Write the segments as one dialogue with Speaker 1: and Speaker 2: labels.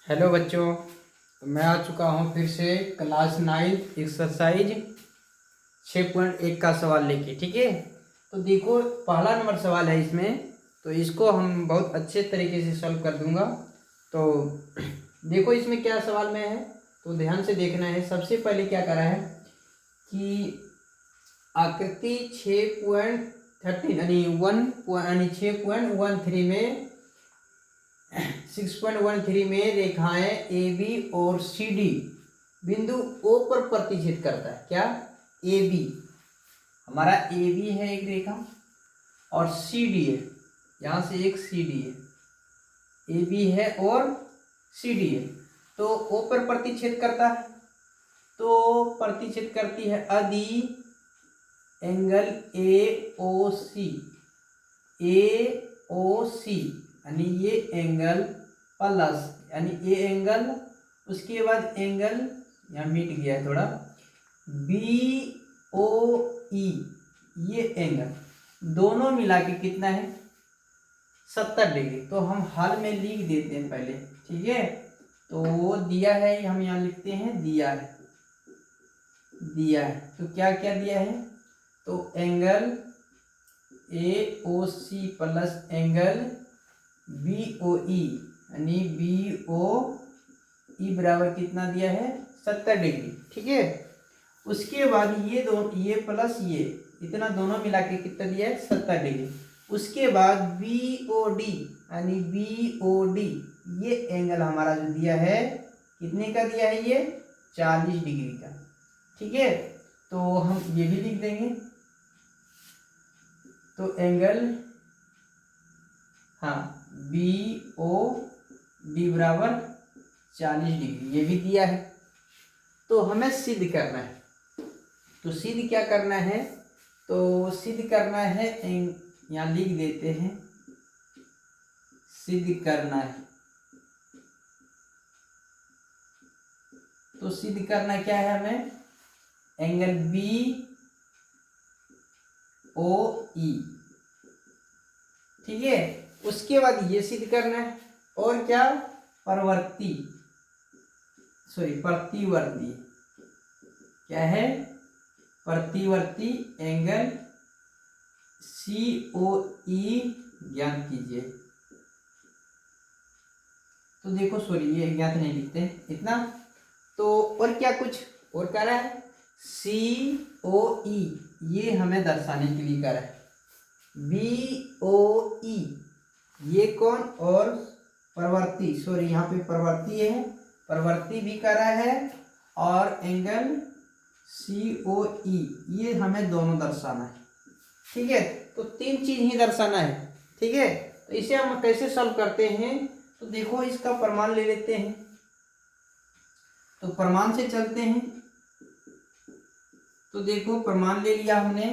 Speaker 1: Hello बच्चों। तो मैं आ चुका हूँ फिर से क्लास 9 एक्सरसाइज 6.1 का सवाल लेके। ठीक है, तो देखो पहला नंबर सवाल है इसमें, तो इसको हम बहुत अच्छे तरीके से सॉल्व कर दूंगा। तो देखो इसमें क्या सवाल में है, तो ध्यान से देखना है। सबसे पहले क्या करा है कि आकृति 6.13 यानी 6.13 में 6.13 में रेखाएं ए बी और सी डी बिंदु ओ पर प्रतिच्छेद करता है। क्या? ए बी, हमारा ए बी है एक रेखा और सी डी है, यहाँ से एक सी डी है। ए बी है और सी डी है, तो ओ पर प्रतिच्छेद करता है। तो प्रतिच्छेद करती है यदि angle A O C, A O सी यानी ये एंगल प्लस यानी ए एंगल, उसके बाद एंगल यहाँ मिट गया है थोड़ा, बी ओ ई, ये एंगल दोनों मिला के कितना है 70 डिग्री। तो हम हल में लिख देते हैं पहले। ठीक है, तो वो दिया है, हम यहाँ लिखते हैं दिया है। दिया है तो क्या क्या दिया है, तो angle A O C plus angle B O E यानी बी ओ ई बराबर कितना दिया है 70 डिग्री। ठीक है, उसके बाद ये ये प्लस ये इतना दोनों मिला के कितना दिया है 70 डिग्री। उसके बाद बी ओ डी यानी बी ओ डी, ये एंगल हमारा जो दिया है कितने का दिया है, ये 40 डिग्री का। ठीक है, तो हम ये भी लिख देंगे। तो एंगल हाँ बी ओ डी बराबर 40 डिग्री, ये भी दिया है। तो हमें सिद्ध करना है, तो सिद्ध क्या करना है, तो सिद्ध करना है, यहाँ लिख देते हैं सिद्ध करना है। तो सिद्ध करना क्या है हमें, एंगल बी ओ ई। ठीक है, उसके बाद ये सिद्ध करना है, और क्या, प्रतिवर्ती क्या है, प्रतिवर्ती एंगल सी ओ ई ज्ञात कीजिए। तो देखो ये ज्ञात नहीं लिखते इतना, तो और क्या कुछ और कह रहा है, सी ओ ई ये हमें दर्शाने के लिए कह रहा है, बी ओ ई ये कौन, और प्रवर्ती यहाँ पे प्रवर्ती है, प्रवर्ती भी कर रहा है, और एंगल सी ओ ई ये हमें दोनों दर्शाना है। ठीक है, तो तीन चीज ही दर्शाना है। ठीक है, तो इसे हम कैसे सॉल्व करते हैं, तो देखो इसका प्रमाण ले लेते हैं। तो प्रमाण से चलते हैं, तो देखो प्रमाण ले लिया हमने।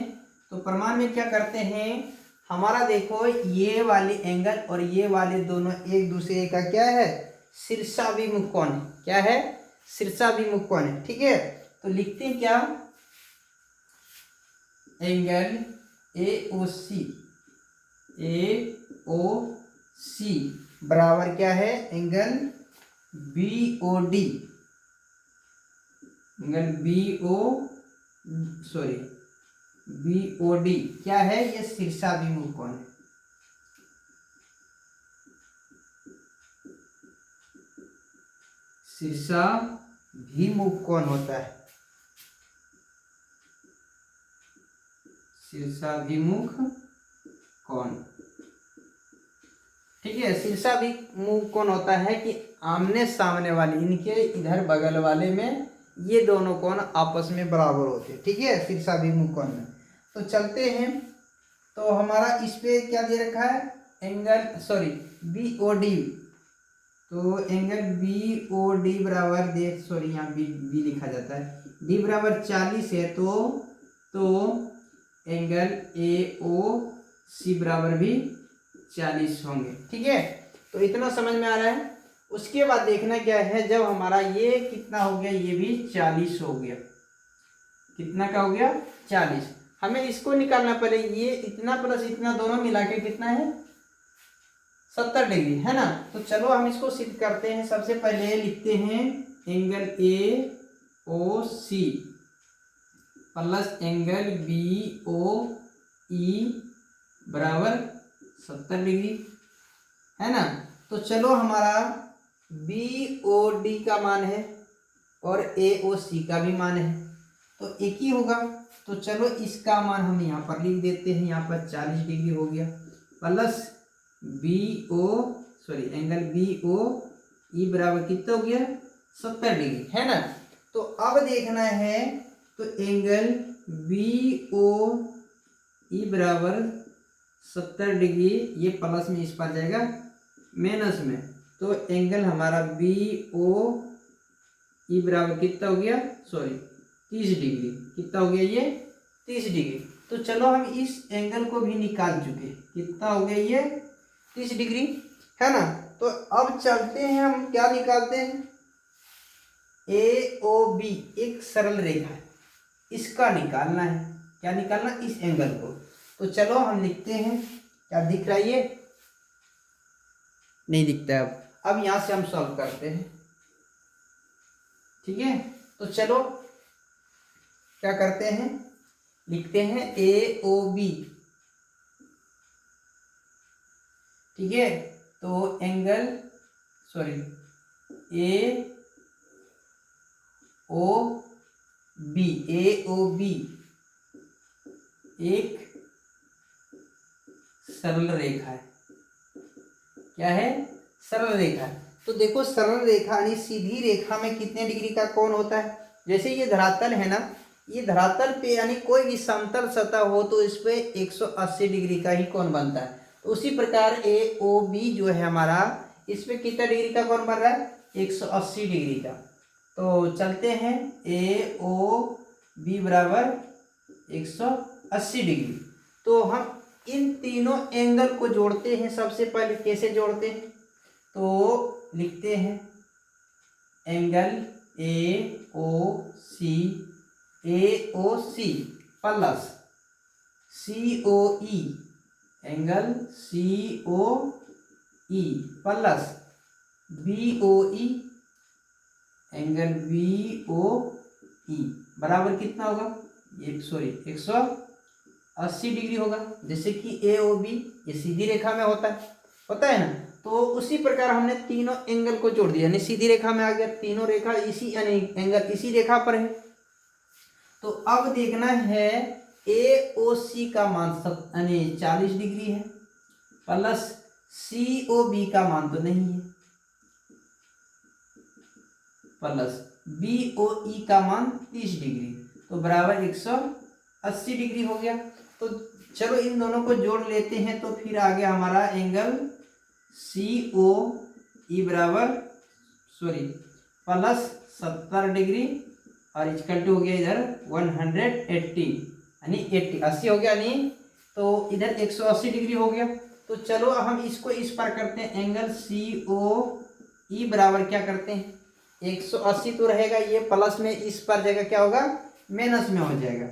Speaker 1: तो प्रमाण में क्या करते हैं, हमारा देखो ये वाले एंगल और ये वाले दोनों एक दूसरे का क्या है, शीर्षाभिमुख कोण है। क्या है, शीर्षाभिमुख कोण है। ठीक है, तो लिखते हैं क्या, एंगल ए ओ सी बराबर क्या है, angle B O D, angle B O D क्या है, ये शीर्षाभिमुख कोण है। शीर्षाभिमुख कोण होता है, शीर्षाभिमुख कोण। ठीक है, शीर्षाभिमुख कोण होता है कि आमने सामने वाले, इनके इधर बगल वाले में ये दोनों कोण आपस में बराबर होते हैं। ठीक है, शीर्षाभिमुख कोण में। तो चलते हैं, तो हमारा इस पे क्या दे रखा है, एंगल बी ओ डी। तो एंगल बी ओ डी बराबर यहाँ बी लिखा जाता है, डी बराबर 40 है, तो एंगल ए ओ सी बराबर भी 40 होंगे। ठीक है, तो इतना समझ में आ रहा है। उसके बाद देखना क्या है, जब हमारा ये कितना हो गया, ये भी 40 हो गया, कितना का हो गया 40, हमें इसको निकालना पड़े, ये इतना प्लस इतना दोनों मिला के कितना है 70 डिग्री, है ना। तो चलो हम इसको सिद्ध करते हैं। सबसे पहले लिखते हैं angle A O C plus angle B O E बराबर 70 डिग्री, है ना। तो चलो हमारा बी ओ डी का मान है और ए ओ सी का भी मान है, तो एक ही होगा। तो चलो इसका मान हम यहाँ पर लिख देते हैं, यहाँ पर 40 डिग्री हो गया plus B O angle B O E बराबर कितना हो गया 70 डिग्री, है ना। तो अब देखना है, तो एंगल बी ओ ई बराबर 70 डिग्री, ये प्लस में इस पर जाएगा माइनस में, तो एंगल हमारा बी ओ ई बराबर कितना हो गया 30 डिग्री। कितना हो गया ये 30 डिग्री। तो चलो हम इस एंगल को भी निकाल चुके, कितना हो गया ये 30 डिग्री, है ना। तो अब चलते हैं, हम क्या निकालते हैं, ए ओ बी एक सरल रेखा है, इसका निकालना है। क्या निकालना, इस एंगल को। तो चलो हम लिखते हैं, क्या दिख रहा है ये, नहीं दिखता है। अब यहां से हम सॉल्व करते हैं, ठीक है। तो चलो क्या करते हैं, लिखते हैं ए ओ बी, ठीक है। तो angle A O B, A O B एक सरल रेखा है। क्या है, सरल रेखा है। तो देखो सरल रेखा यानी सीधी रेखा में कितने डिग्री का कोण होता है। जैसे ये धरातल है ना, ये धरातल पे यानी कोई भी समतल सतह हो तो इस पे 180 डिग्री का ही कोण बनता है। तो उसी प्रकार ए ओ बी जो है हमारा, इस पे कितना डिग्री का कोण बन रहा है 180 डिग्री का। तो चलते हैं ए ओ बी बराबर 180 डिग्री। तो हम इन तीनों एंगल को जोड़ते हैं। सबसे पहले कैसे जोड़ते हैं, तो लिखते हैं angle A O C plus C O E, angle C O E plus B O E, angle B O E बराबर कितना होगा, 180 डिग्री होगा। जैसे कि ए ओ बी ये सीधी रेखा में होता है ना। तो उसी प्रकार हमने तीनों एंगल को जोड़ दिया, यानी सीधी रेखा में आ गया, तीनों रेखा इसी यानी एंगल इसी रेखा पर है। तो अब देखना है ए ओ सी का मान यानी 40 डिग्री है प्लस सी ओ बी का मान तो नहीं है प्लस बी ओ ई का मान 30 डिग्री, तो बराबर 180 डिग्री हो गया। तो चलो इन दोनों को जोड़ लेते हैं। तो फिर आ गया हमारा एंगल सी ओ ई बराबर प्लस 70 डिग्री और इक्वल टू हो गया इधर 180 यानी 80 हो गया, नहीं तो इधर 180 डिग्री हो गया। तो चलो हम इसको इस पर करते हैं, एंगल सी ओ ई बराबर क्या करते हैं 180 तो रहेगा, ये प्लस में इस पर जगह क्या होगा माइनस में हो जाएगा,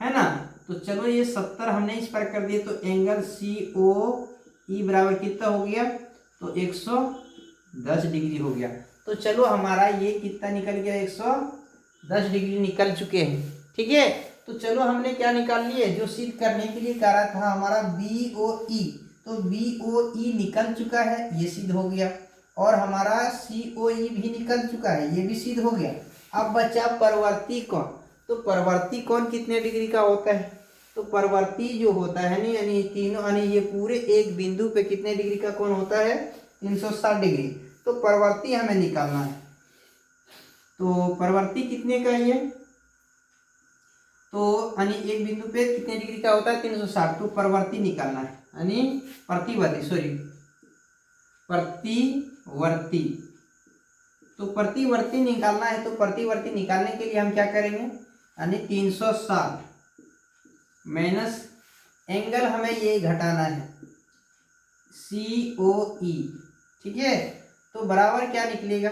Speaker 1: है ना। तो चलो ये 70 हमने इस पर कर दिए, तो एंगल सी ओ ई बराबर कितना हो गया, तो 110 डिग्री हो गया। तो चलो हमारा ये कितना निकल गया 110 डिग्री निकल चुके हैं, ठीक है। तो चलो हमने क्या निकाल लिए, जो सिद्ध करने के लिए कह रहा था हमारा बी ओ ई, तो बी ओ ई निकल चुका है, ये सिद्ध हो गया। और हमारा सी ओ ई भी निकल चुका है, ये भी सिद्ध हो गया। अब बचा परवर्ती कोण। तो परवर्ती कोण कितने डिग्री का होता है, तो परवर्ती जो होता है नहीं यानी तीनों यानी ये पूरे एक बिंदु पे कितने डिग्री का कोण होता है 360 डिग्री। तो परवर्ती हमें निकालना है। तो परवर्ती कितने का है ये, तो यानी एक बिंदु पे कितने डिग्री का होता है 360, तो परवर्ती निकालना है यानी प्रतिवर्ती। तो प्रतिवर्ती निकालना है। तो प्रतिवर्ती निकालने के लिए हम क्या करेंगे, यानी 360 माइनस एंगल हमें ये घटाना है सी ओ ई, ठीक है। तो बराबर क्या निकलेगा,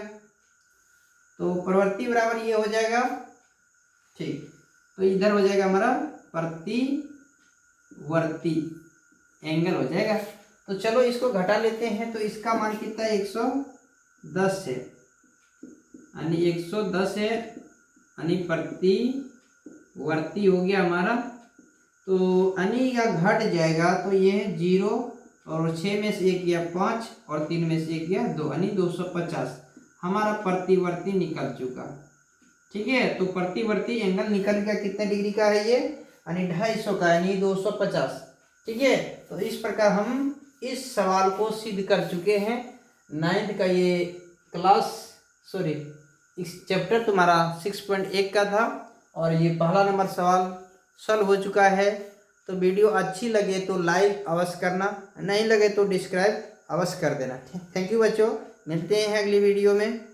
Speaker 1: तो प्रवृत्ति बराबर ये हो जाएगा, ठीक। तो इधर हो जाएगा हमारा प्रतिवर्ती एंगल हो जाएगा। तो चलो इसको घटा लेते हैं। तो इसका मान कितना है 110 है, यानी 110 है, यानी प्रतिवर्ती हो गया हमारा। तो यानी का घट जाएगा तो ये है 0 और 6 में से 1 गया 5 और 3 में से 1 गया 2, यानी 250 हमारा प्रतिवर्ती निकल चुका। ठीक है, तो प्रतिवर्ती एंगल निकल गया कितने डिग्री का है ये, यानी 250 का, यानी 250। ठीक है, तो इस प्रकार हम इस सवाल को सिद्ध कर चुके हैं। 9th का ये इस चैप्टर तुम्हारा 6.1 का था और ये पहला नंबर सवाल सॉल्व हो चुका है। तो वीडियो अच्छी लगे तो लाइक अवश्य करना, नहीं लगे तो डिस्क्राइब अवश्य कर देना। थैंक यू बच्चों, मिलते हैं अगली वीडियो में।